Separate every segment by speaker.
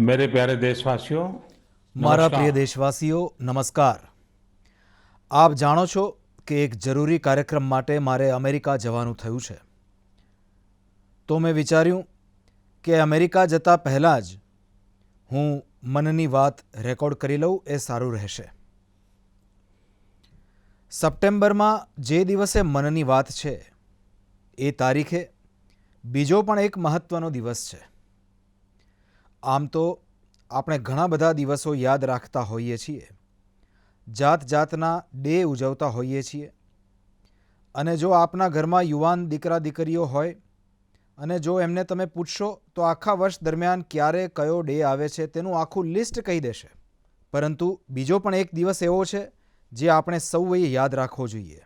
Speaker 1: मेरे प्यारे देशवासियों,
Speaker 2: મારા પ્રિય
Speaker 1: नमस्कार।
Speaker 2: દેશવાસીઓ નમસ્કાર। આપ જાણો છો કે એક જરૂરી કાર્યક્રમ માટે મારે અમેરિકા જવાનું થયું છે, તો મેં વિચાર્યું કે અમેરિકા જતાં પહેલાં જ હું મનની વાત રેકોર્ડ કરી લઉં એ સારું રહેશે। સપ્ટેમ્બરમાં જે દિવસે મનની વાત છે એ તારીખે બીજો પણ એક મહત્ત્વનો દિવસ છે। આમ તો આપણે ઘણા બધા દિવસો યાદ રાખતા હોઈએ છીએ, જાત જાતના ડે ઉજવતા હોઈએ છીએ, અને જો આપના ઘરમાં યુવાન દીકરા દીકરીઓ હોય અને જો એમને તમે પૂછશો તો આખા વર્ષ દરમિયાન ક્યારે કયો ડે આવે છે તેનું આખું લિસ્ટ કહી દેશે। પરંતુ બીજો પણ એક દિવસ એવો છે જે આપણે સૌએ યાદ રાખવો જોઈએ,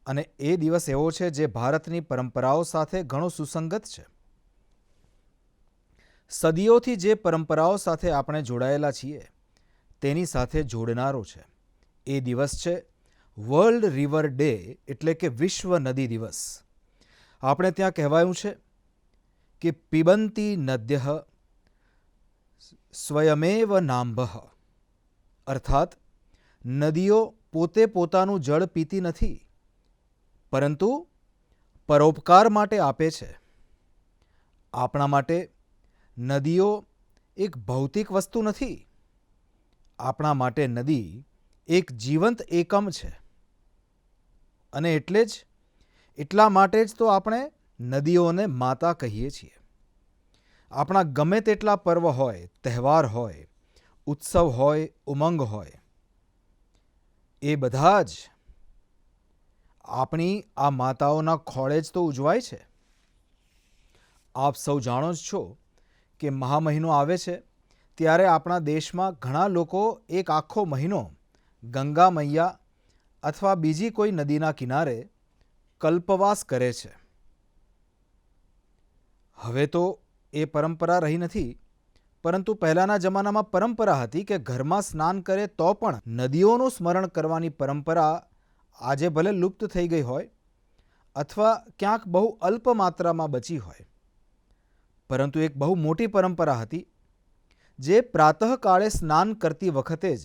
Speaker 2: અને એ દિવસ એવો છે જે ભારતની પરંપરાઓ સાથે ઘણો સુસંગત છે। સદીઓથી જે પરંપરાઓ સાથે આપણે જોડાયેલા છીએ તેની સાથે જોડનારો છે। એ દિવસ છે વર્લ્ડ રિવર ડે, એટલે કે વિશ્વ નદી દિવસ। આપણે ત્યાં કહેવાયું છે કે પિબંતી નદ્યઃ સ્વયમેવ નાંભઃ, અર્થાત નદીઓ પોતે પોતાનું જળ પીતી નથી, પરંતુ પરોપકાર માટે આપે છે। આપણા માટે નદીઓ એક ભૌતિક વસ્તુ નથી, આપણા માટે નદી એક જીવંત એકમ છે, અને એટલા માટે જ તો આપણે નદીઓને માતા કહીએ છીએ। આપણા ગમે તેટલા પર્વ હોય, તહેવાર હોય, ઉત્સવ હોય, ઉમંગ હોય, એ બધા જ આપણી આ માતાઓના ખોળે જ તો ઉજવાય છે। આપ સૌ જાણો જ છો કે મહા મહિનો આવે છે ત્યારે આપણા દેશમાં ઘણા લોકો એક આખો મહિનો ગંગા મૈયા અથવા બીજી કોઈ નદીના કિનારે કલ્પવાસ કરે છે। હવે તો એ પરંપરા રહી નથી, પરંતુ પહેલાંના જમાનામાં પરંપરા હતી કે ઘરમાં સ્નાન કરે તો પણ નદીઓનું સ્મરણ કરવાની પરંપરા આજે ભલે લુપ્ત થઈ ગઈ હોય અથવા ક્યાંક બહુ અલ્પ માત્રામાં બચી હોય, પરંતુ એક બહુ મોટી પરંપરા હતી જે પ્રાતઃકાળે સ્નાન કરતી વખતે જ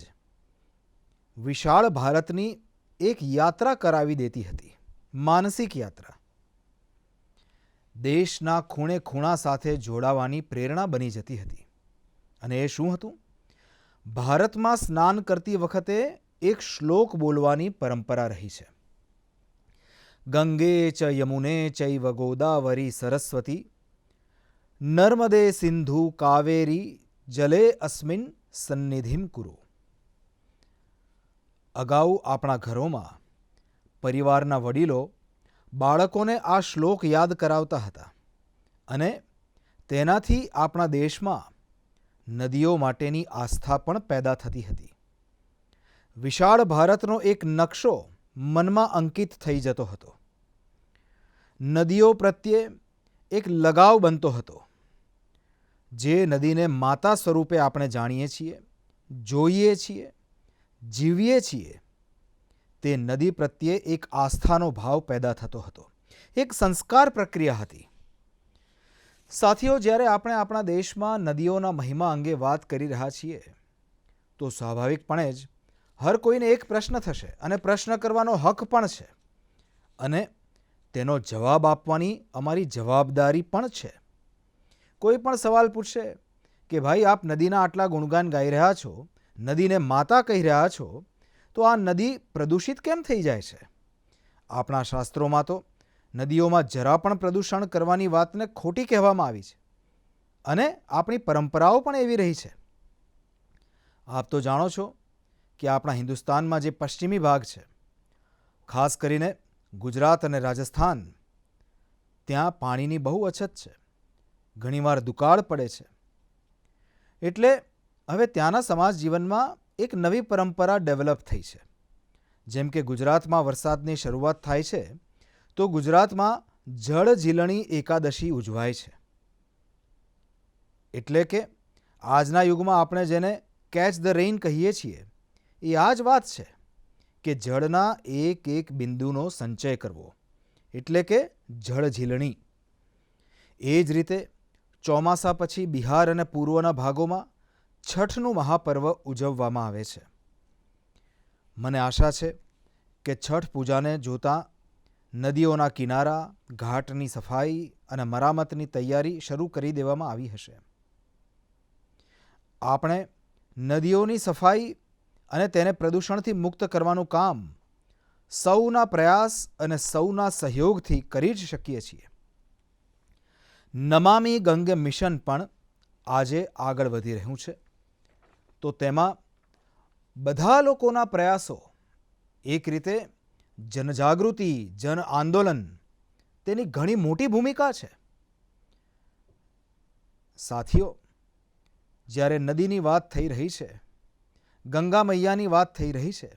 Speaker 2: વિશાળ ભારતની એક યાત્રા કરાવી દેતી હતી, માનસિક યાત્રા। દેશના ખૂણે ખૂણા સાથે જોડાવાની પ્રેરણા બની જતી હતી। અને એ શું હતું? ભારતમાં સ્નાન કરતી વખતે એક શ્લોક બોલવાની પરંપરા રહી છે। ગંગે ચ યમુને ચૈવ ગોદાવરી સરસ્વતી નર્મદે સિંધુ કાવેરી જલે અસ્મિન સન્નિધિમ કુરુ। અગાઉ આપણા ઘરોમાં પરિવારના વડીલો બાળકોને આ શ્લોક યાદ કરાવતા હતા, અને તેનાથી આપણા દેશમાં નદીઓ માટેની આસ્થા પણ પેદા થતી હતી। વિશાળ ભારતનો એક નકશો મનમાં અંકિત થઈ જતો હતો। નદીઓ પ્રત્યે એક લગાવ બનતો હતો। જે નદીને માતા સ્વરૂપે આપણે જાણીએ છીએ, જોઈએ છીએ, જીવીએ છીએ, તે નદી પ્રત્યે એક આસ્થાનો ભાવ પેદા થતો હતો, એક સંસ્કાર પ્રક્રિયા હતી। સાથીઓ, જ્યારે આપણે આપણા દેશમાં નદીઓના મહિમા અંગે વાત કરી રહ્યા છીએ તો સ્વાભાવિકપણે જ હર કોઈને એક પ્રશ્ન થશે, અને પ્રશ્ન કરવાનો હક પણ છે, અને તેનો જવાબ આપવાની અમારી જવાબદારી પણ છે। કોઈ પણ સવાલ પૂછશે કે ભાઈ, આપ નદીના આટલા ગુણગાન ગાઈ રહ્યા છો, નદીને માતા કહી રહ્યા છો, તો આ નદી પ્રદૂષિત કેમ થઈ જાય છે? આપણા શાસ્ત્રોમાં તો નદીઓમાં જરા પણ પ્રદૂષણ કરવાની વાતને ખોટી કહેવામાં આવી છે, અને આપણી પરંપરાઓ પણ એવી રહી છે। આપ તો જાણો છો કે આપણા હિન્દુસ્તાનમાં જે પશ્ચિમી ભાગ છે, ખાસ કરીને ગુજરાત અને રાજસ્થાન, ત્યાં પાણીની બહુ અછત છે, ઘણીવાર દુકાળ પડે છે। એટલે હવે ત્યાંના સમાજ જીવનમાં એક નવી પરંપરા ડેવલપ થઈ છે। જેમ કે ગુજરાતમાં વરસાદની શરૂઆત થાય છે તો ગુજરાતમાં જળ ઝીલણી એકાદશી ઉજવાય છે। એટલે કે આજના યુગમાં આપણે જેને કેચ ધ રેઇન કહીએ છીએ, એ આ જ વાત છે કે જળના એક એક બિંદુનો સંચય કરવો, એટલે કે જળ ઝીલણી। એ જ રીતે ચોમાસા પછી બિહાર અને પૂર્વના ભાગોમાં છઠનું મહાપર્વ ઉજવવામાં આવે છે. મને આશા છે કે છઠ પૂજાને જોતાં નદીઓના કિનારા, ઘાટની સફાઈ અને મરામતની તૈયારી શરૂ કરી દેવામાં આવી હશે. આપણે નદીઓની સફાઈ અને તેને પ્રદૂષણથી મુક્ત કરવાનું કામ સૌના પ્રયાસ અને સૌના સહયોગથી કરી જ શકીએ છીએ. નમામિ ગંગે મિશન પણ આજે આગળ વધી રહ્યું છે. તો તેમાં બધા લોકોના પ્રયાસો, એક રીતે જનજાગૃતિ, જન આંદોલન, તેની ઘણી મોટી ભૂમિકા છે. સાથીઓ, જ્યારે નદીની વાત થઈ રહી છે, ગંગા મૈયાની વાત થઈ રહી છે,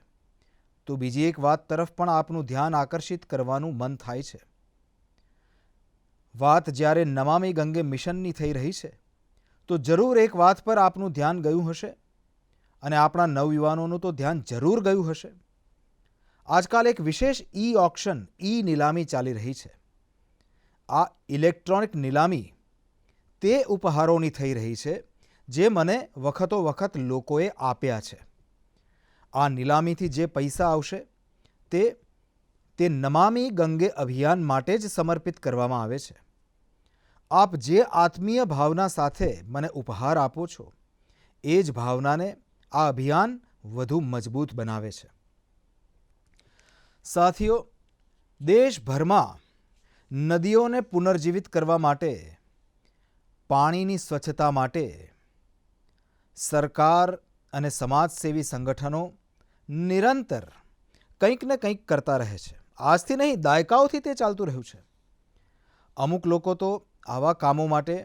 Speaker 2: તો બીજી એક વાત તરફ પણ આપનું ધ્યાન આકર્ષિત કરવાનું મન થાય છે. વાત જ્યારે નમામિ ગંગે મિશનની થઈ રહી છે, તો જરૂર એક વાત પર આપનું ધ્યાન ગયું હશે અને આપણા નવયુવાનોનું તો ધ્યાન જરૂર ગયું હશે. આજકાલ એક વિશેષ ઓક્શન, નીલામી ચાલી રહી છે. આ ઇલેક્ટ્રોનિક નીલામી તે ઉપહારોની થઈ રહી છે જે મને વખતો વખત લોકોએ આપ્યા છે. આ નીલામીથી જે પૈસા આવશે તે નમામિ ગંગે અભિયાન માટે જ સમર્પિત કરવામાં આવે છે. આપ જે આત્મીય ભાવના સાથે મને ઉપહાર આપો છો, એ જ ભાવનાને આ અભિયાન વધુ મજબૂત બનાવે છે. સાથીઓ, દેશભરમાં નદીઓને પુનર્જીવિત કરવા માટે, પાણીની સ્વચ્છતા માટે સરકાર અને સમાજસેવી સંગઠનો નિરંતર કંઈક ને કંઈક કરતા રહે છે. આજથી નહીં, દાયકાઓથી તે ચાલતું રહ્યું છે. અમુક લોકો તો આવા કામો માટે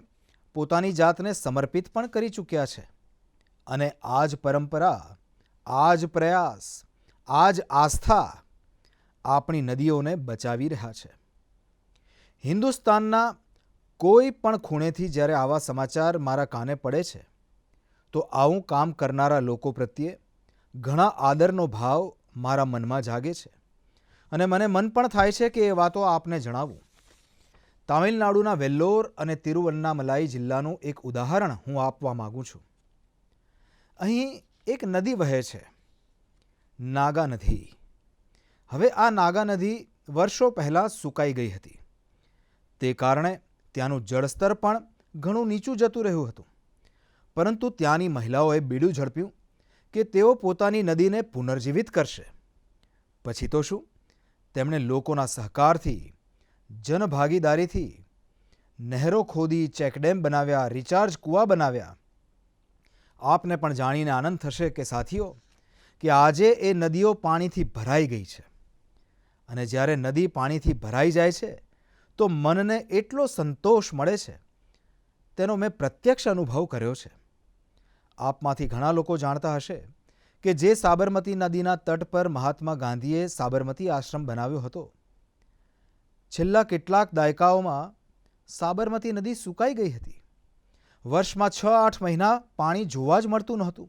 Speaker 2: પોતાની જાતને સમર્પિત પણ કરી ચૂક્યા છે. અને આ જ પરંપરા, આ જ પ્રયાસ, આ જ આસ્થા આપણી નદીઓને બચાવી રહ્યા છે. હિન્દુસ્તાનના કોઈ પણ ખૂણેથી જ્યારે આવા સમાચાર મારા કાને પડે છે, તો આવું કામ કરનારા લોકો પ્રત્યે ઘણા આદરનો ભાવ મારા મનમાં જાગે છે. અને મને મન પણ થાય છે કે એ વાતો આપને જણાવું. તામિલનાડુના વેલ્લોર અને તિરુવન્નામલાઈ જિલ્લાનું એક ઉદાહરણ હું આપવા માગું છું. અહીં એક નદી વહે છે, નાગા નદી. હવે આ નાગા નદી વર્ષો પહેલાં સુકાઈ ગઈ હતી. તે કારણે ત્યાંનું જળસ્તર પણ ઘણું નીચું જતું રહ્યું હતું. પરંતુ ત્યાંની મહિલાઓએ બીડું ઝડપ્યું કે તેઓ પોતાની નદીને પુનર્જીવિત કરશે. પછી તો શું, તેમણે લોકોના સહકારથી, જનભાગીદારીથી નહેરો ખોદી, ચેકડેમ બનાવ્યા, રિચાર્જ કૂવા બનાવ્યા. આપને પણ જાણીને આનંદ થશે કે સાથીઓ, કે આજે એ નદીઓ પાણીથી ભરાઈ ગઈ છે. અને જ્યારે નદી પાણીથી ભરાઈ જાય છે, તો મનને એટલો સંતોષ મળે છે, તેનો મેં પ્રત્યક્ષ અનુભવ કર્યો છે. આપમાંથી ઘણા લોકો જાણતા હશે કે જે સાબરમતી નદીના તટ પર મહાત્મા ગાંધીએ સાબરમતી આશ્રમ બનાવ્યો હતો, છેલ્લા કેટલાક દાયકાઓમાં સાબરમતી નદી સુકાઈ ગઈ હતી. વર્ષમાં 6-8 મહિના પાણી જોવા જ મળતું નહોતું.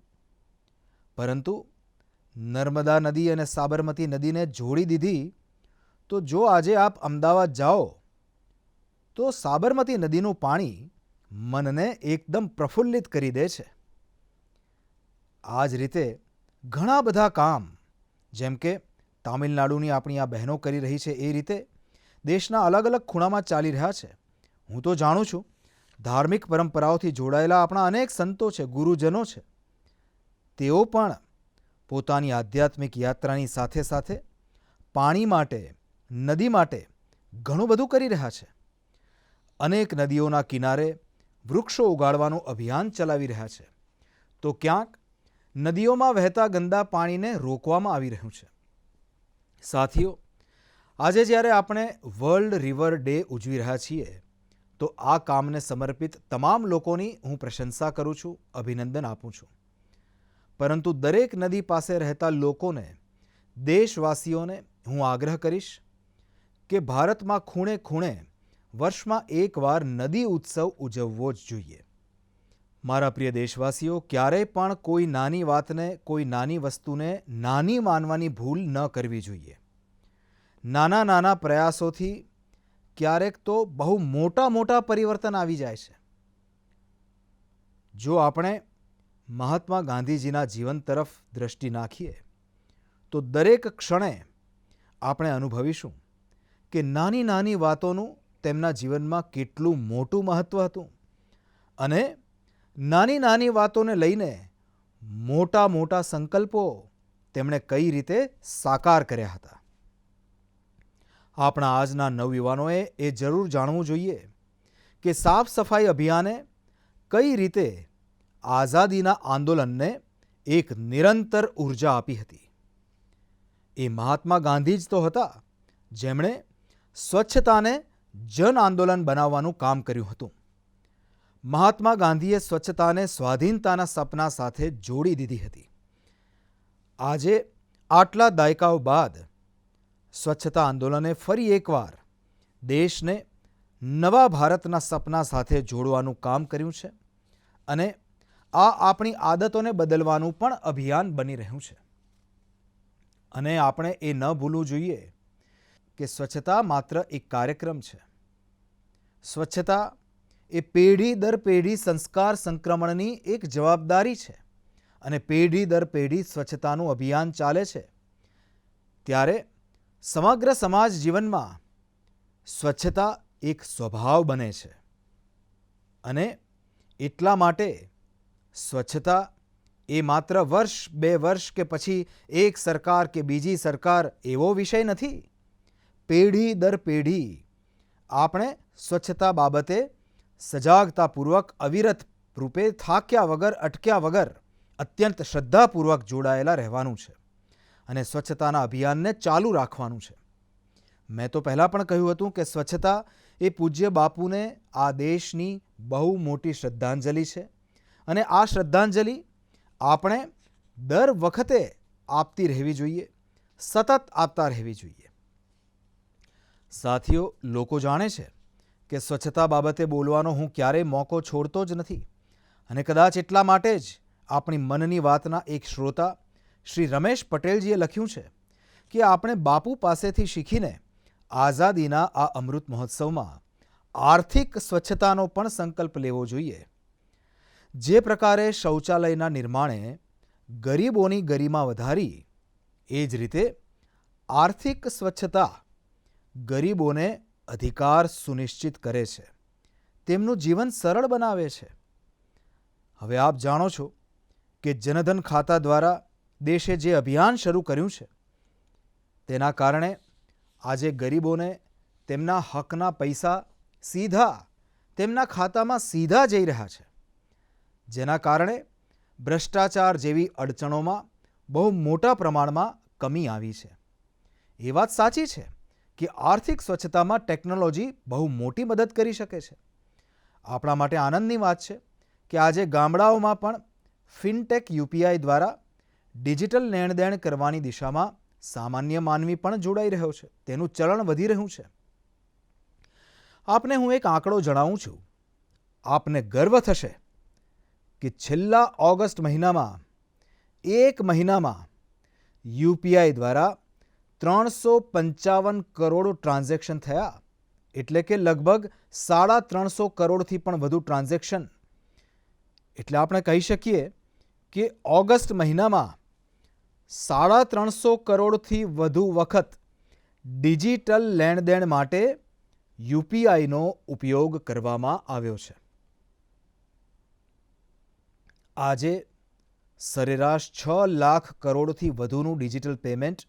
Speaker 2: પરંતુ નર્મદા નદી અને સાબરમતી નદીને જોડી દીધી, તો જો આજે આપ અમદાવાદ જાઓ, તો સાબરમતી નદીનું પાણી મનને એકદમ પ્રફુલ્લિત કરી દે છે. આ જ રીતે ઘણા બધા કામ, જેમ કે તામિલનાડુની આપણી આ બહેનો કરી રહી છે, એ રીતે દેશના અલગ અલગ ખૂણામાં ચાલી રહ્યા છે. હું તો જાણું છું, ધાર્મિક પરંપરાઓથી જોડાયેલા આપણા અનેક સંતો છે, ગુરુજનો છે. તેઓ પણ પોતાની આધ્યાત્મિક યાત્રાની સાથે સાથે પાણી માટે, નદી માટે ઘણું બધું કરી રહ્યા છે. અનેક નદીઓના કિનારે વૃક્ષો ઉગાડવાનું અભિયાન ચલાવી રહ્યા છે. તો ક્યાંક નદીઓમાં વહેતા ગંદા પાણીને રોકવામાં આવી રહ્યું છે. સાથીઓ, આજે જ્યારે આપણે વર્લ્ડ રિવર ડે ઉજવી રહ્યા છીએ, તો આ કામને સમર્પિત તમામ લોકોની હું પ્રશંસા કરું છું, અભિનંદન આપું છું. પરંતુ દરેક નદી પાસે રહેતા લોકોને, દેશવાસીઓને હું આગ્રહ કરીશ કે ભારતમાં ખૂણે ખૂણે વર્ષમાં એકવાર નદી ઉત્સવ ઉજવવો જ જોઈએ. મારા પ્રિય દેશવાસીઓ, ક્યારેય પણ કોઈ નાની વાતને, કોઈ નાની વસ્તુને નાની માનવાની ભૂલ ન કરવી જોઈએ. નાના નાના પ્રયાસોથી ક્યારેક તો બહુ મોટા મોટા પરિવર્તન આવી જાય છે. જો આપણે મહાત્મા ગાંધીજીના જીવન તરફ દ્રષ્ટિ નાખીએ તો દરેક ક્ષણે આપણે અનુભવીશું કે નાની નાની વાતોનું તેમના જીવનમાં કેટલું મોટું મહત્ત્વ હતું અને નાની નાની વાતોને લઈને મોટા મોટા સંકલ્પો તેમણે કઈ રીતે સાકાર કર્યા હતા. આપણા આજના નવયુવાનોએ એ જરૂર જાણવું જોઈએ કે સાફ સફાઈ અભિયાને કઈ રીતે આઝાદીના આંદોલનને એક નિરંતર ઉર્જા આપી હતી. એ મહાત્મા ગાંધી જ તો હતા જેમણે સ્વચ્છતાને જન આંદોલન બનાવવાનું કામ કર્યું હતું. મહાત્મા ગાંધીએ સ્વચ્છતાને સ્વાધીનતાના સપના સાથે જોડી દીધી હતી. આજે આટલા દાયકાઓ બાદ સ્વચ્છતા આંદોલને ફરી એકવાર દેશને નવા ભારતના સપના સાથે જોડવાનું કામ કર્યું છે અને આ આપણી આદતોને બદલવાનું પણ અભિયાન બની રહ્યું છે. અને આપણે એ ન ભૂલવું જોઈએ કે સ્વચ્છતા માત્ર એક કાર્યક્રમ છે. સ્વચ્છતા એ પેઢી દર પેઢી સંસ્કાર સંક્રમણની એક જવાબદારી છે અને પેઢી દર પેઢી સ્વચ્છતાનું અભિયાન ચાલે છે ત્યારે સમગ્ર સમાજ જીવનમાં સ્વચ્છતા એક સ્વભાવ બને છે. અને એટલા માટે સ્વચ્છતા એ માત્ર વર્ષ બે વર્ષ કે પછી એક સરકાર કે બીજી સરકાર એવો વિષય નથી. પેઢી દર પેઢી આપણે સ્વચ્છતા બાબતે સજાગતાપૂર્વક અવિરત રૂપે થાક્યા વગર અટક્યા વગર અત્યંત શ્રદ્ધાપૂર્વક જોડાયેલા રહેવાનું છે અને સ્વચ્છતાના અભિયાનને ચાલુ રાખવાનું છે. મેં તો પહેલાં પણ કહ્યું હતું કે સ્વચ્છતા એ પૂજ્ય બાપુને આ દેશની બહુ મોટી શ્રદ્ધાંજલિ છે અને આ શ્રદ્ધાંજલિ આપણે દર વખતે આપતી રહેવી જોઈએ, સતત આપતા રહેવી જોઈએ. સાથીઓ, લોકો જાણે છે કે સ્વચ્છતા બાબતે બોલવાનો હું ક્યારેય મોકો છોડતો જ નથી અને કદાચ એટલા માટે જ આપણી મનની વાતના એક શ્રોતા શ્રી રમેશ પટેલજીએ લખ્યું છે કે આપણે બાપુ પાસેથી શીખીને આઝાદીના આ અમૃત મહોત્સવમાં આર્થિક સ્વચ્છતાનો પણ સંકલ્પ લેવો જોઈએ. જે પ્રકારે શૌચાલયના નિર્માણે ગરીબોની ગરિમા વધારી, એ જ રીતે આર્થિક સ્વચ્છતા ગરીબોને અધિકાર સુનિશ્ચિત કરે છે, તેમનું જીવન સરળ બનાવે છે. હવે આપ જાણો છો કે જનધન ખાતા દ્વારા દેશે જે અભિયાન શરૂ કર્યું છે તેના કારણે આજે ગરીબોને તેમના હકના પૈસા સીધા તેમના ખાતામાં સીધા જઈ રહ્યા છે, જેના કારણે ભ્રષ્ટાચાર જેવી અડચણોમાં બહુ મોટા પ્રમાણમાં કમી આવી છે. એ વાત સાચી છે કે આર્થિક સ્વચ્છતામાં ટેકનોલોજી બહુ મોટી મદદ કરી શકે છે. આપણા માટે આનંદની વાત છે કે આજે ગામડાઓમાં પણ ફિનટેક યુપીઆઈ દ્વારા ડિજિટલ લેણદેણ કરવાની દિશામાં સામાન્ય માનવી પણ જોડાઈ રહ્યો છે, તેનું ચલણ વધી રહ્યું છે. આપને હું એક આંકડો જણાવું છું. આપને ગર્વ થશે કે છેલ્લા ઓગસ્ટ મહિનામાં એક મહિનામાં યુપીઆઈ દ્વારા 355 કરોડ ટ્રાન્ઝેક્શન થયા, એટલે કે લગભગ 350 કરોડથી પણ વધુ ટ્રાન્ઝેક્શન. એટલે આપણે કહી શકીએ કે ઓગસ્ટ મહિનામાં 350 કરોડથી વધુ વખત ડિજિટલ લેણદેણ માટે યુપીઆઈનો ઉપયોગ કરવામાં આવ્યો છે. આજે સરેરાશ 6 લાખ કરોડથી વધુનું ડિજિટલ પેમેન્ટ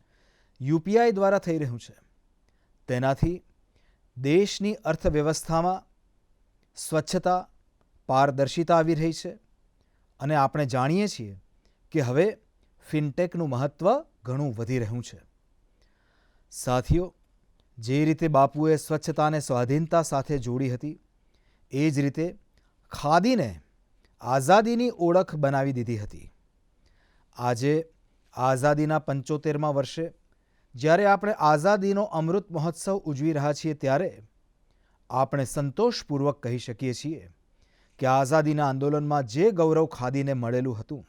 Speaker 2: યુપીઆઈ દ્વારા થઈ રહ્યું છે. તેનાથી દેશની અર્થવ્યવસ્થામાં સ્વચ્છતા, પારદર્શિતા આવી રહી છે અને આપણે જાણીએ છીએ કે હવે ફિનટેકનું મહત્ત્વ ઘણું વધી રહ્યું છે. સાથીઓ, જે રીતે બાપુએ સ્વચ્છતાને સ્વાધીનતા સાથે જોડી હતી, એ જ રીતે ખાદીને આઝાદીની ઓળખ બનાવી દીધી હતી. આજે આઝાદીના 75મા વર્ષે જ્યારે આપણે આઝાદીનો અમૃત મહોત્સવ ઉજવી રહ્યા છીએ ત્યારે આપણે સંતોષપૂર્વક કહી શકીએ છીએ કે આઝાદીના આંદોલનમાં જે ગૌરવ ખાદીને મળેલું હતું,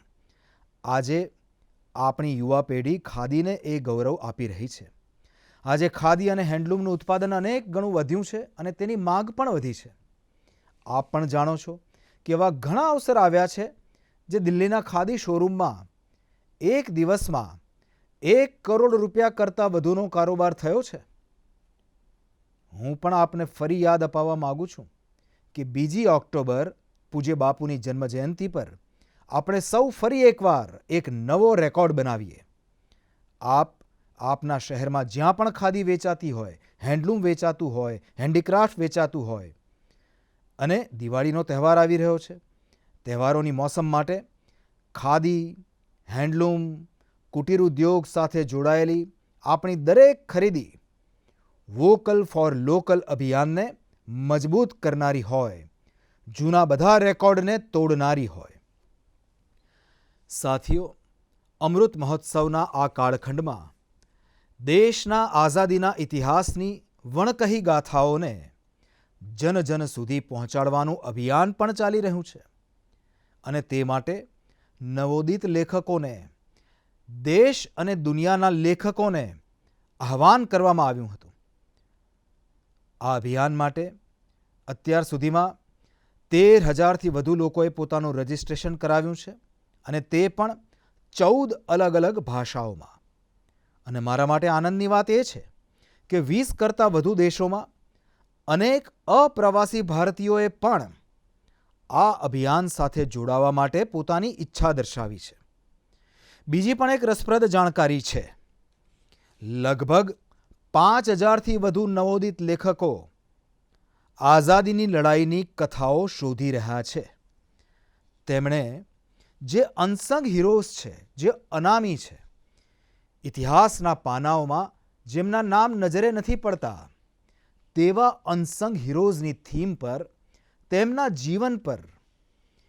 Speaker 2: આજે આપણી યુવા પેઢી ખાદીને એ ગૌરવ આપી રહી છે. આજે ખાદી અને હેન્ડલૂમનું ઉત્પાદન અનેક ગણું વધ્યું છે અને તેની માંગ પણ વધી છે. આપ પણ જાણો છો કે એવા ઘણા અવસર આવ્યા છે જે દિલ્હીના ખાદી શોરૂમમાં એક દિવસમાં 1 કરોડ રૂપિયા કરતાં વધુનો કારોબાર થયો છે. હું પણ આપને ફરી યાદ અપાવવા માગું છું કે 2 ઓક્ટોબર પૂજ્ય બાપુની જન્મજયંતિ પર આપણે સૌ ફરી એકવાર એક નવો રેકોર્ડ બનાવીએ. આપના શહેરમાં જ્યાં પણ ખાદી વેચાતી હોય, હેન્ડલૂમ વેચાતું હોય, હેન્ડીક્રાફ્ટ વેચાતું હોય, અને દિવાળીનો તહેવાર આવી રહ્યો છે. તહેવારોની મોસમ માટે ખાદી, હેન્ડલૂમ, કુટીર ઉદ્યોગ સાથે જોડાયેલી આપણી દરેક ખરીદી વોકલ ફોર લોકલ અભિયાનને મજબૂત કરનારી હોય, જૂના બધા રેકોર્ડને તોડનારી હોય. સાથીઓ, અમૃત મહોત્સવના આ કાળખંડમાં દેશના આઝાદીના ઇતિહાસની વણકહી ગાથાઓને જન જન સુધી પહોંચાડવાનું અભિયાન પણ ચાલી રહ્યું છે. અને તે માટે નવોદિત લેખકોને, દેશ અને દુનિયાના લેખકોને આહ્વાન કરવામાં આવ્યું હતું. આ અભિયાન માટે અત્યાર સુધીમાં 13,000થી વધુ લોકોએ પોતાનું રજિસ્ટ્રેશન કરાવ્યું છે, અને તે પણ 14 અલગ અલગ ભાષાઓમાં. અને મારા માટે આનંદની વાત એ છે કે 20 કરતાં વધુ દેશોમાં અનેક અપ્રવાસી ભારતીયોએ પણ આ અભિયાન સાથે જોડાવા માટે પોતાની ઈચ્છા દર્શાવી છે. બીજી પણ એક રસપ્રદ જાણકારી છે. લગભગ 5,000થી વધુ નવોદિત લેખકો આઝાદીની લડાઈની કથાઓ શોધી રહ્યા છે. તેમણે જે અનસંગ હીરોઝ છે, જે અનામી છે, ઇતિહાસના પાનાઓમાં જેમના નામ નજરે નથી પડતા, તેવા અનસંગ હીરોઝની થીમ પર, તેમના જીવન પર,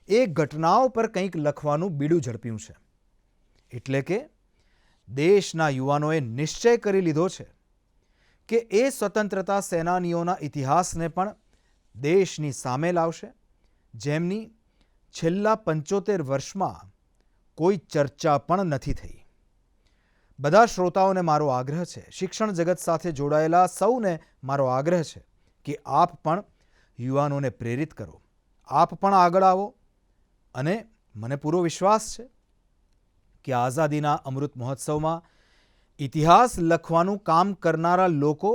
Speaker 2: એ ઘટનાઓ પર કંઈક લખવાનું બીડું ઝડપ્યું છે. એટલે કે દેશના યુવાનોએ નિશ્ચય કરી લીધો છે કે એ સ્વતંત્રતા સેનાનીઓના ઇતિહાસને પણ દેશની સામે લાવશે, જેમની છેલ્લા 75 વર્ષમાં કોઈ ચર્ચા પણ નથી થઈ. બધા શ્રોતાઓને મારો આગ્રહ છે, શિક્ષણ જગત સાથે જોડાયેલા સૌને મારો આગ્રહ છે કે આપ પણ યુવાનોને પ્રેરિત કરો, આપ પણ આગળ આવો. અને મને પૂરો વિશ્વાસ છે કે આઝાદીના અમૃત મહોત્સવમાં ઇતિહાસ લખવાનું કામ કરનારા લોકો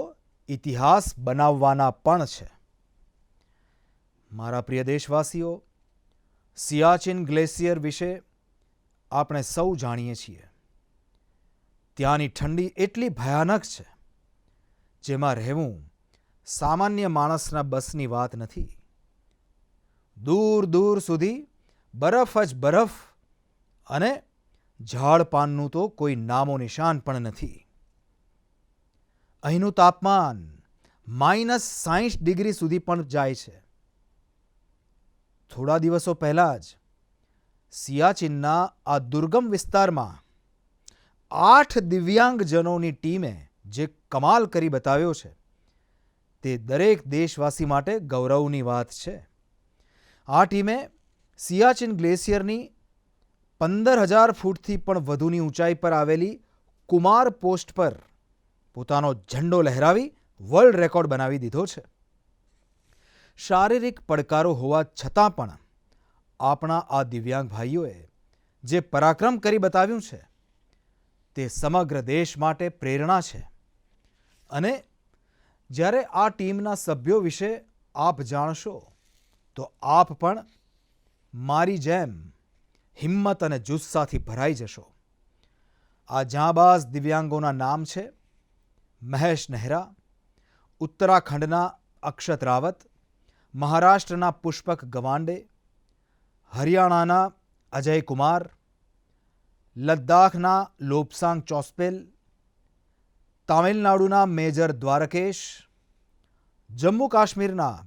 Speaker 2: ઇતિહાસ બનાવવાના પણ છે. મારા પ્રિય દેશવાસીઓ, સિયાચિન ગ્લેશિયર વિશે આપણે સૌ જાણીએ છીએ. ત્યાંની ઠંડી એટલી ભયાનક છે, જેમાં રહેવું સામાન્ય માણસના બસની વાત નથી. દૂર દૂર સુધી બરફ જ બરફ, અને ઝાડપાનનું તો કોઈ નામો નિશાન પણ નથી. અહીંનું તાપમાન -60 ડિગ્રી સુધી પણ જાય છે. થોડા દિવસો પહેલાં જ સિયાચિનના આ દુર્ગમ વિસ્તારમાં 8 દિવ્યાંગજનોની ટીમે જે કમાલ કરી બતાવ્યો છે, તે દરેક દેશવાસી માટે ગૌરવની વાત છે. આ ટીમે સિયાચિન ગ્લેશિયરની 15,000 ફૂટથી પણ વધુની ઊંચાઈ પર આવેલી કુમાર પોસ્ટ પર પોતાનો ઝંડો લહેરાવી વર્લ્ડ રેકોર્ડ બનાવી દીધો છે. શારીરિક પડકારો હોવા છતાં પણ આપણા આ દિવ્યાંગ ભાઈઓએ જે પરાક્રમ કરી બતાવ્યું છે, તે સમગ્ર દેશ માટે પ્રેરણા છે. અને જ્યારે આ ટીમના સભ્યો વિશે આપ જાણશો, તો આપ પણ મારી જેમ હિંમત અને જુસ્સાથી ભરાઈ જશો. આ જાંબાઝ દિવ્યાંગોના નામ છે: મહેશ નેહરા, ઉત્તરાખંડના અક્ષત રાવત, મહારાષ્ટ્રના પુષ્પક ગવાંડે, હરિયાણાના અજય કુમાર, લદ્દાખના લોબસાંગ ચોસ્પેલ, તામિલનાડુના મેજર દ્વારકેશ, જમ્મુ કાશ્મીરના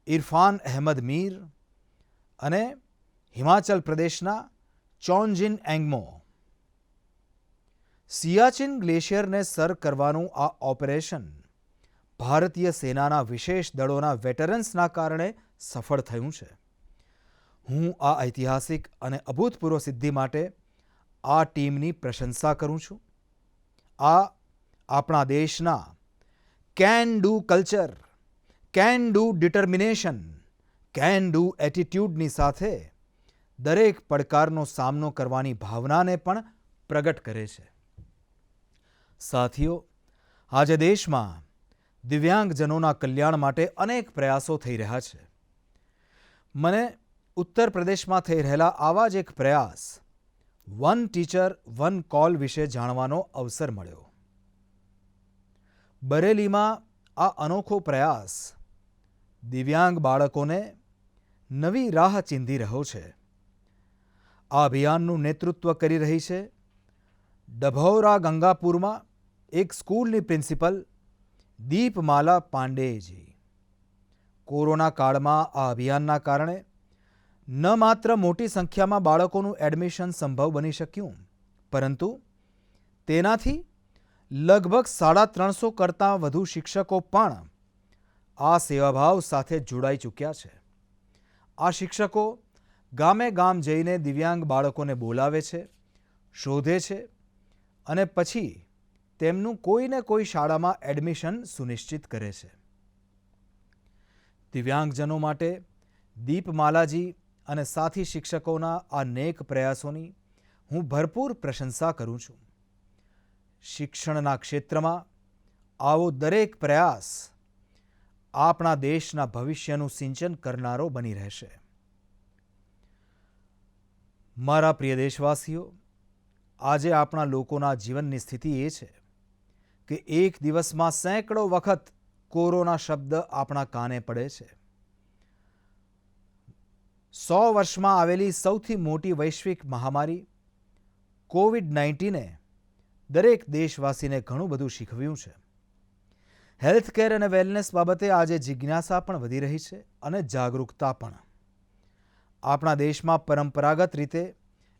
Speaker 2: ઇરફાન અહેમદ મીર, અને હિમાચલ પ્રદેશના ચોન્જિન એંગમો. સિયાચિન ગ્લેશિયરને સર કરવાનું આ ઓપરેશન ભારતીય સેનાના વિશેષ દળોના વેટરન્સના કારણે સફળ થયું છે. હું આ ઐતિહાસિક અને અભૂતપૂર્વ સિદ્ધિ માટે આ ટીમની પ્રશંસા કરું છું. આ આપણા દેશના can do culture, can do determination, can do એટીટ્યૂડની સાથે દરેક પડકારનો સામનો કરવાની ભાવનાને પણ પ્રગટ કરે છે. સાથીઓ, આજે દેશમાં દિવ્યાંગજનોના કલ્યાણ માટે અનેક પ્રયાસો થઈ રહ્યા છે. મને ઉત્તર પ્રદેશમાં થઈ રહેલા આવા જ એક પ્રયાસ વન ટીચર વન કોલ વિશે જાણવાનો અવસર મળ્યો. બરેલીમાં આ અનોખો પ્રયાસ દિવ્યાંગ બાળકોને નવી રાહ ચીંધી રહ્યો છે. આ અભિયાનનું નેતૃત્વ કરી રહી છે ડભૌરા ગંગાપુરમાં એક સ્કૂલની પ્રિન્સિપલ દીપમાલા પાંડેજી. કોરોના કાળમાં આ અભિયાનના કારણે ન માત્ર મોટી સંખ્યામાં બાળકોનું એડમિશન સંભવ બની શક્યું, પરંતુ તેનાથી લગભગ 350 કરતાં વધુ શિક્ષકો પણ આ સેવાભાવ સાથે જોડાઈ ચૂક્યા છે. આ શિક્ષકો ગામે ગામ જઈને દિવ્યાંગ બાળકોને બોલાવે છે, શોધે છે અને પછી તેમનું કોઈને કોઈ શાળામાં એડમિશન સુનિશ્ચિત કરે છે. દિવ્યાંગજનો માટે દીપમાલાજી અને સાથી શિક્ષકોના આ નેક પ્રયાસોની હું ભરપૂર પ્રશંસા કરું છું. શિક્ષણના ક્ષેત્રમાં આવો દરેક પ્રયાસ આપણા દેશના ભવિષ્યનું સિંચન કરનારો બની રહેશે. મારા પ્રિય દેશવાસીઓ, આજે આપણા લોકોના જીવનની સ્થિતિ એ છે કે એક દિવસમાં સેંકડો વખત કોરોના શબ્દ આપણા કાને પડે છે. 100 વર્ષમાં આવેલી સૌથી મોટી વૈશ્વિક મહામારી કોવિડ-19એ દરેક દેશવાસીને ઘણું બધું શીખવ્યું છે. હેલ્થકેર અને વેલનેસ બાબતે આજે જિજ્ઞાસા પણ વધી રહી છે અને જાગૃતતા પણ. આપણા દેશમાં પરંપરાગત રીતે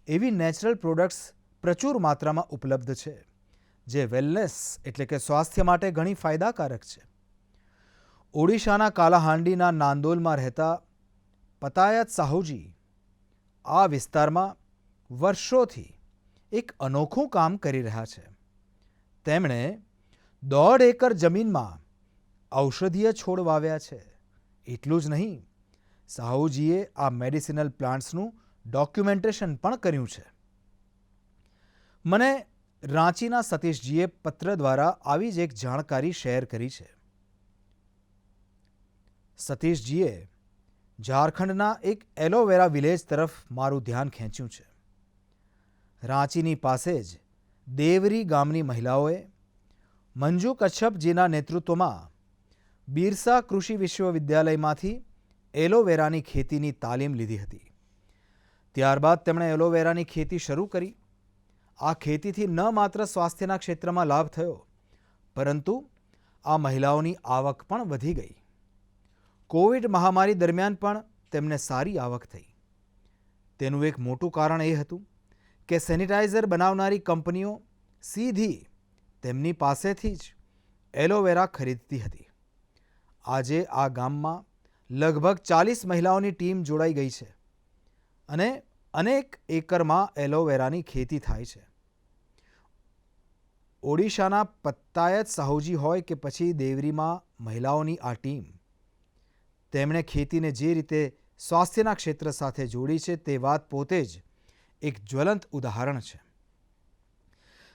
Speaker 2: એવી નેચરલ પ્રોડક્ટ્સ પ્રચુર માત્રામાં ઉપલબ્ધ છે જે વેલનેસ એટલે કે સ્વાસ્થ્ય માટે ઘણી ફાયદાકારક છે. ઓડિશાના કાલાહાંડીના નાંદોલમાં રહેતા પતાયત સાહુજી આ વિસ્તારમાં વર્ષોથી એક અનોખું કામ કરી રહ્યા છે. તેમણે 1.5 એકર જમીનમાં ઔષધીય છોડ વાવ્યા છે. એટલું જ નહીં, સાહુજીએ આ મેડિસિનલ પ્લાન્ટ્સનું ડોક્યુમેન્ટેશન પણ કર્યું છે. મને રાંચીના સતીશજીએ પત્ર દ્વારા આવી જ એક જાણકારી શેર કરી છે. સતીશજીએ ઝારખંડના એક એલોવેરા વિલેજ તરફ મારું ધ્યાન ખેંચ્યું છે. રાંચીની પાસે જ દેવરી ગામની મહિલાઓએ મંજુ કચ્છપજીના નેતૃત્વમાં બિરસા કૃષિ વિશ્વવિદ્યાલયમાંથી એલોવેરાની ખેતીની તાલીમ લીધી હતી. ત્યારબાદ તેમણે એલોવેરાની ખેતી શરૂ કરી. આ ખેતીથી ન માત્ર સ્વાસ્થ્યના ક્ષેત્રમાં લાભ થયો, પરંતુ આ મહિલાઓની આવક પણ વધી ગઈ. કોવિડ મહામારી દરમિયાન પણ તેમને સારી આવક થઈ. તેનું એક મોટું કારણ એ હતું કે સેનિટાઈઝર બનાવનારી કંપનીઓ સીધી તેમની પાસેથી જ એલોવેરા ખરીદતી હતી. આજે આ ગામમાં લગભગ 40 મહિલાઓની ટીમ જોડાઈ ગઈ છે અને અનેક એકરમાં એલોવેરાની ખેતી થાય છે. ઓડિશાના પતાયત સાહુજી હોય કે પછી દેવરીમાં મહિલાઓની આ ટીમ, તેમણે ખેતીને જે રીતે સ્વાસ્થ્યના ક્ષેત્ર સાથે જોડી છે તે વાત પોતે જ એક જ્વલંત ઉદાહરણ છે.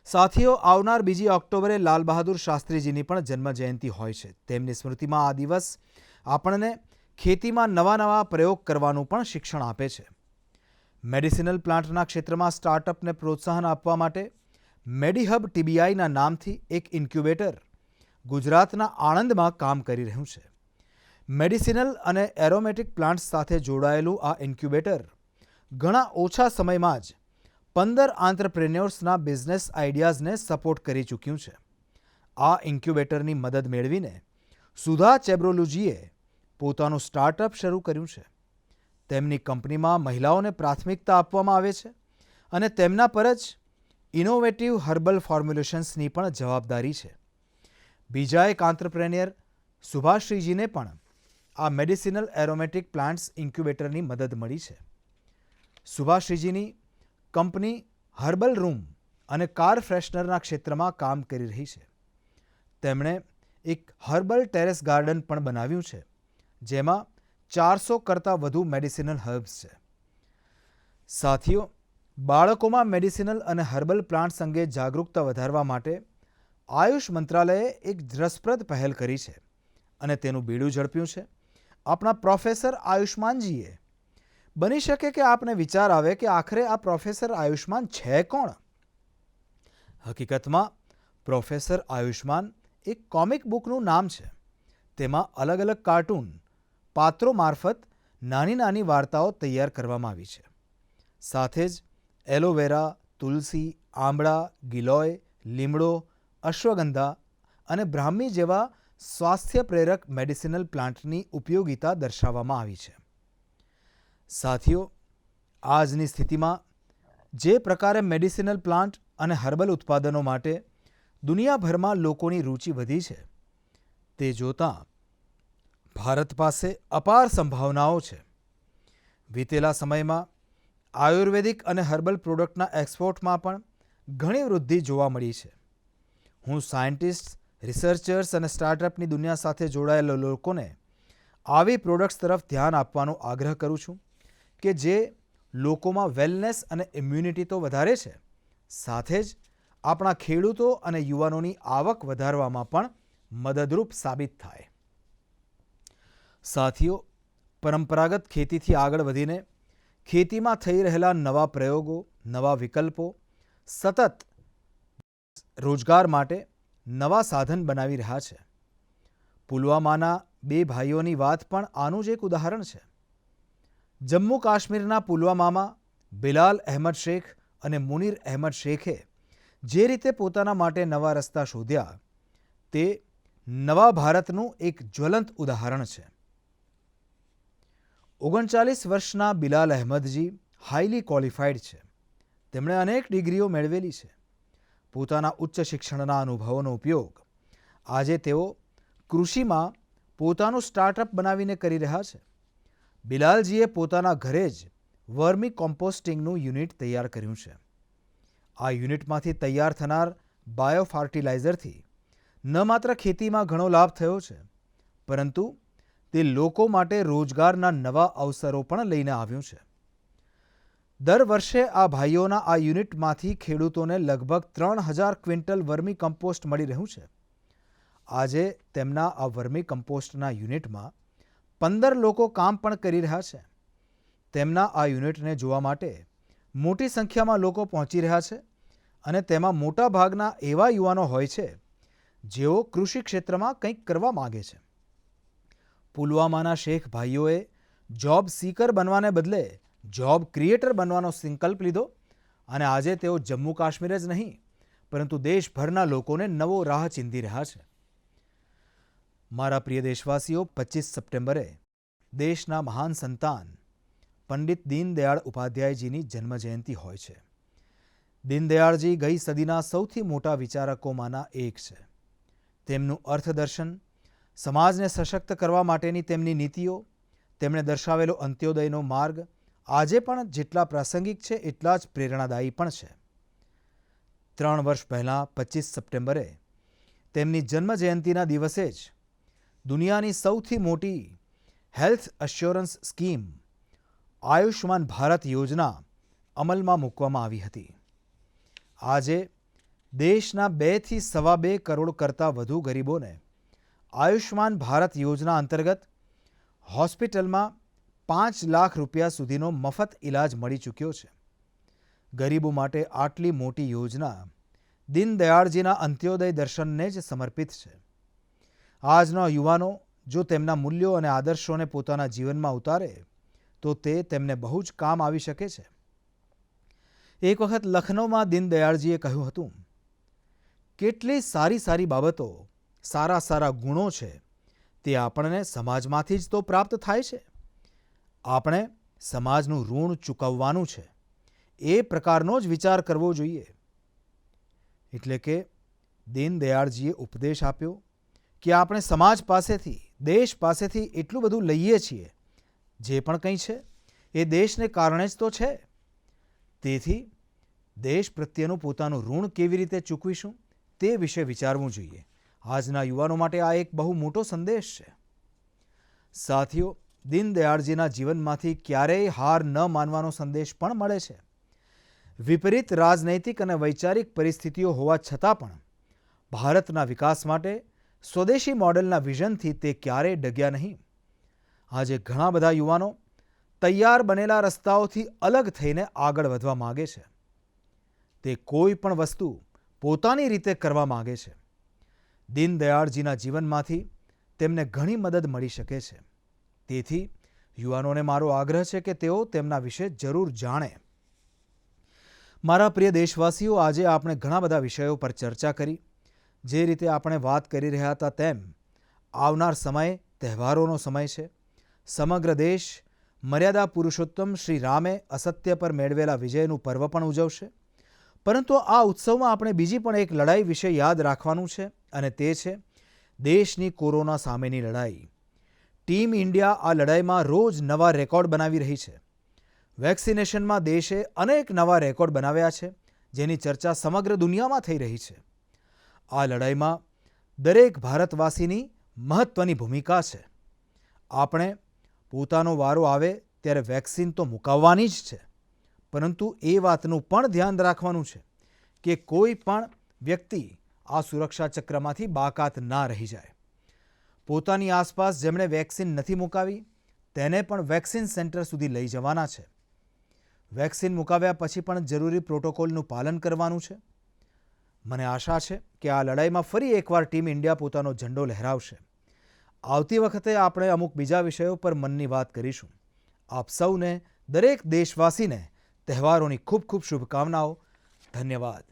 Speaker 2: સાથીઓ, આવનાર 2 ઓક્ટોબરે લાલ બહાદુર શાસ્ત્રીજીની પણ જન્મજયંતિ હોય છે. તેમની સ્મૃતિમાં આ દિવસ આપણને ખેતીમાં નવા નવા પ્રયોગ કરવાનું પણ શિક્ષણ આપે છે. મેડિસિનલ પ્લાન્ટના ક્ષેત્રમાં સ્ટાર્ટઅપને પ્રોત્સાહન આપવા માટે મેડીહબ ટીબીઆઈના નામથી એક ઇન્ક્યુબેટર ગુજરાતના આણંદમાં કામ કરી રહ્યું છે. મેડિસિનલ અને એરોમેટિક પ્લાન્ટ્સ સાથે જોડાયેલું આ ઇન્ક્યુબેટર ઘણા ઓછા સમયમાં જ 15 આંત્રપ્રેન્યોર્સના બિઝનેસ આઈડિયાઝને સપોર્ટ કરી ચૂક્યું છે. આ ઇન્ક્યુબેટરની મદદ મેળવીને સુધા ચેબ્રોલુજીએ પોતાનું સ્ટાર્ટઅપ શરૂ કર્યું છે. તેમની કંપનીમાં મહિલાઓને પ્રાથમિકતા આપવામાં આવે છે અને તેમના પર જ ઇનોવેટિવ હર્બલ ફોર્મ્યુલેશન્સની પણ જવાબદારી છે. બીજા એક આંત્રપ્રેન્યોર સુભાશ્રીજીને પણ આ મેડિસિનલ એરોમેટિક પ્લાન્ટ્સ ઇન્ક્યુબેટરની મદદ મળી છે. સુભાશ્રીજીની કંપની હર્બલ રૂમ અને કાર ફ્રેશનરના ક્ષેત્રમાં કામ કરી રહી છે. તેમણે એક હર્બલ ટેરેસ ગાર્ડન પણ બનાવ્યું છે, જેમાં 400 કરતાં વધુ મેડિસિનલ હર્બ્સ છે. સાથીઓ, બાળકોમાં મેડિસિનલ અને હર્બલ પ્લાન્ટ્સ અંગે જાગૃતતા વધારવા માટે આયુષ મંત્રાલયે એક રસપ્રદ પહેલ કરી છે અને તેનું બીડું ઝડપ્યું છે આપણા પ્રોફેસર આયુષ્માનજીએ. બની શકે કે આપને વિચાર આવે કે આખરે આ પ્રોફેસર આયુષ્માન છે કોણ? હકીકતમાં પ્રોફેસર આયુષ્માન એક કોમિક બુકનું નામ છે. તેમાં અલગ અલગ કાર્ટૂન પાત્રો મારફત નાની નાની વાર્તાઓ તૈયાર કરવામાં આવી છે. સાથે જ એલોવેરા, તુલસી, આંબળા, ગિલોય, લીમડો, અશ્વગંધા અને બ્રાહ્મી જેવા સ્વાસ્થ્ય પ્રેરક મેડિસિનલ પ્લાન્ટની ઉપયોગિતા દર્શાવવામાં આવી છે. સાથીઓ, આજની સ્થિતિમાં જે પ્રકારે મેડિસિનલ પ્લાન્ટ અને હર્બલ ઉત્પાદનો માટે દુનિયાભરમાં લોકોની રુચિ વધી છે, તે જોતાં ભારત પાસે અપાર સંભાવનાઓ છે. વીતેલા સમયમાં આયુર્વેદિક અને હર્બલ પ્રોડક્ટના એક્સપોર્ટમાં પણ ઘણી વૃદ્ધિ જોવા મળી છે. હું સાયન્ટિસ્ટ, રિસર્ચર્સ અને સ્ટાર્ટઅપની દુનિયા સાથે જોડાયેલા લોકોને આવી પ્રોડક્ટ્સ તરફ ધ્યાન આપવાનો આગ્રહ કરું છું કે જે લોકોમાં વેલનેસ અને ઇમ્યુનિટી તો વધારે છે, સાથે જ આપણા ખેડૂતો અને યુવાનોની આવક વધારવામાં પણ મદદરૂપ સાબિત થાય. સાથીઓ, પરંપરાગત ખેતીથી આગળ વધીને ખેતીમાં થઈ રહેલા નવા પ્રયોગો, નવા વિકલ્પો સતત રોજગાર માટે નવા સાધન બનાવી રહ્યા છે. પુલવામાના 2 ભાઈઓની વાત પણ આનું જ એક ઉદાહરણ છે. જમ્મુ કાશ્મીરના પુલવામામાં બિલાલ અહેમદ શેખ અને મુનીર અહેમદ શેખે જે રીતે પોતાના માટે નવા રસ્તા શોધ્યા, તે નવા ભારતનું એક જ્વલંત ઉદાહરણ છે. 39 વર્ષના બિલાલ અહેમદજી હાઈલી ક્વોલિફાઈડ છે. તેમણે અનેક ડિગ્રીઓ મેળવેલી છે. પોતાના ઉચ્ચ શિક્ષણના અનુભવોનો ઉપયોગ આજે તેઓ કૃષિમાં પોતાનું સ્ટાર્ટઅપ બનાવીને કરી રહ્યા છે. બિલાલજીએ પોતાના ઘરે જ વર્મી કોમ્પોસ્ટિંગનું યુનિટ તૈયાર કર્યું છે. આ યુનિટમાંથી તૈયાર થનાર બાયો ફર્ટિલાઇઝરથી ન માત્ર ખેતીમાં ઘણો લાભ થયો છે, પરંતુ તે લોકો માટે રોજગારના નવા અવસરો પણ લઈને આવ્યું છે. દર વર્ષે આ ભાઈઓના આ યુનિટમાંથી ખેડૂતોને લગભગ 3000 ક્વિન્ટલ વર્મી કમ્પોસ્ટ મળી રહ્યું છે. આજે તેમના આ વર્મી કમ્પોસ્ટના યુનિટમાં 15 લોકો કામ પણ કરી રહ્યા છે. તેમના આ યુનિટને જોવા માટે મોટી સંખ્યામાં લોકો પહોંચી રહ્યા છે અને તેમાં મોટા ભાગના એવા યુવાનો હોય છે જેઓ કૃષિ ક્ષેત્રમાં કંઈક કરવા માગે છે. પુલવામાના શેખ ભાઈઓએ જોબ સીકર બનવાને બદલે જોબ ક્રિએટર બનવાનો સંકલ્પ લીધો અને આજે તેઓ જમ્મુ કાશ્મીર જ નહીં, પરંતુ દેશભરના લોકોને નવો રાહ ચીંધી રહ્યા છે. મારા પ્રિય દેશવાસીઓ, 25 સપ્ટેમ્બરે દેશના મહાન સંતાન પંડિત દીનદયાળ ઉપાધ્યાયજીની જન્મજયંતિ હોય છે. દીનદયાળજી ગઈ સદીના સૌથી મોટા વિચારકોમાંના એક છે. તેમનું અર્થદર્શન, સમાજને સશક્ત કરવા માટેની તેમની નીતિઓ, તેમણે દર્શાવેલો અંત્યોદયનો માર્ગ આજે પણ જેટલા પ્રાસંગિક છે એટલા જ પ્રેરણાદાયી પણ છે. 3 વર્ષ પહેલાં 25 સપ્ટેમ્બરે તેમની જન્મજયંતિના દિવસે જ દુનિયાની સૌથી મોટી health assurance scheme Ayushman Bharat યોજના અમલમાં મૂકવામાં આવી હતી. આજે દેશના 2 થી 2.25 કરોડ કરતાં વધુ ગરીબોને આયુષ્માન ભારત યોજના અંતર્ગત હોસ્પિટલમાં 5 લાખ રૂપિયા સુધીનો મફત ઇલાજ મળી ચૂક્યો છે. ગરીબો માટે આટલી મોટી યોજના દીનદયાળજીના અંત્યોદય દર્શનને જ સમર્પિત છે. આજના યુવાનો જો તેમના મૂલ્યો અને આદર્શોને પોતાના જીવનમાં ઉતારે તો તે તેમને બહુ જ કામ આવી શકે છે. એક વખત લખનૌમાં દીનદયાળજીએ કહ્યું હતું, કેટલી સારી સારી બાબતો, સારા સારા ગુણો છે, તે આપણને સમાજમાંથી જ તો પ્રાપ્ત થાય છે. આપણે સમાજનું ઋણ ચૂકવવાનું છે, એ પ્રકારનો જ વિચાર કરવો જોઈએ. એટલે કે દીનદયાળજીએ ઉપદેશ આપ્યો કે આપણે સમાજ પાસેથી, દેશ પાસેથી એટલું બધું લઈએ છીએ, જે પણ કંઈ છે એ દેશને કારણે જ તો છે. તેથી દેશ પ્રત્યેનું પોતાનું ઋણ કેવી રીતે ચૂકવીશું તે વિશે વિચારવું જોઈએ. આજના યુવાનો માટે આ એક બહુ મોટો સંદેશ છે. સાથીઓ, દીનદયાળજીના જીવનમાંથી ક્યારેય હાર ન માનવાનો સંદેશ પણ મળે છે. વિપરીત રાજનૈતિક અને વૈચારિક પરિસ્થિતિઓ હોવા છતાં પણ ભારતના વિકાસ માટે સ્વદેશી મોડેલના વિઝનથી તે ક્યારેય ડગ્યા નહીં. આજે ઘણા બધા યુવાનો તૈયાર બનેલા રસ્તાઓથી અલગ થઈને આગળ વધવા માગે છે. તે કોઈ પણ વસ્તુ પોતાની રીતે કરવા માગે છે. દીનદયાળજીના જીવનમાંથી તેમને ઘણી મદદ મળી શકે છે. તેથી યુવાનોને મારો આગ્રહ છે કે તેઓ તેમના વિશે જરૂર જાણે. મારા પ્રિય દેશવાસીઓ, આજે આપણે ઘણા બધા વિષયો પર ચર્ચા કરી. જે રીતે આપણે વાત કરી રહ્યા હતા તેમ આવનાર સમય તહેવારોનો સમય છે. સમગ્ર દેશ મર્યાદા પુરુષોત્તમ શ્રી રામે અસત્ય પર મેળવેલા વિજયનું પર્વ પણ ઉજવશે. પરંતુ આ ઉત્સવમાં આપણે બીજી પણ એક લડાઈ વિશે યાદ રાખવાનું છે અને તે છે દેશની કોરોના સામેની લડાઈ. ટીમ ઇન્ડિયા આ લડાઈમાં રોજ નવા રેકોર્ડ બનાવી રહી છે. વેક્સિનેશનમાં દેશે અનેક નવા રેકોર્ડ બનાવ્યા છે, જેની ચર્ચા સમગ્ર દુનિયામાં થઈ રહી છે. આ લડાઈમાં દરેક ભારતવાસીની મહત્ત્વની ભૂમિકા છે. આપણે પોતાનો વારો આવે ત્યારે વેક્સિન તો મુકાવવાની જ છે, પરંતુ એ વાતનું પણ ધ્યાન રાખવાનું છે કે કોઈ પણ વ્યક્તિ આ સુરક્ષા ચક્રમાંથી બાકાત ના રહી જાય. પોતાની આસપાસ જેમણે વેક્સિન નથી મુકાવી તેને પણ વેક્સિન સેન્ટર સુધી લઈ જવાના છે. વેક્સિન મુકાવ્યા પછી પણ જરૂરી પ્રોટોકોલનું પાલન કરવાનું છે. મને આશા છે કે આ લડાઈમાં ફરી એકવાર ટીમ ઇન્ડિયા પોતાનો ઝંડો લહેરાવશે. આવતી વખતે આપણે અમુક બીજા વિષયો પર મનની વાત કરીશું. આપ સૌને, દરેક દેશવાસીને તહેવારોની ખૂબ ખૂબ શુભકામનાઓ. ધન્યવાદ.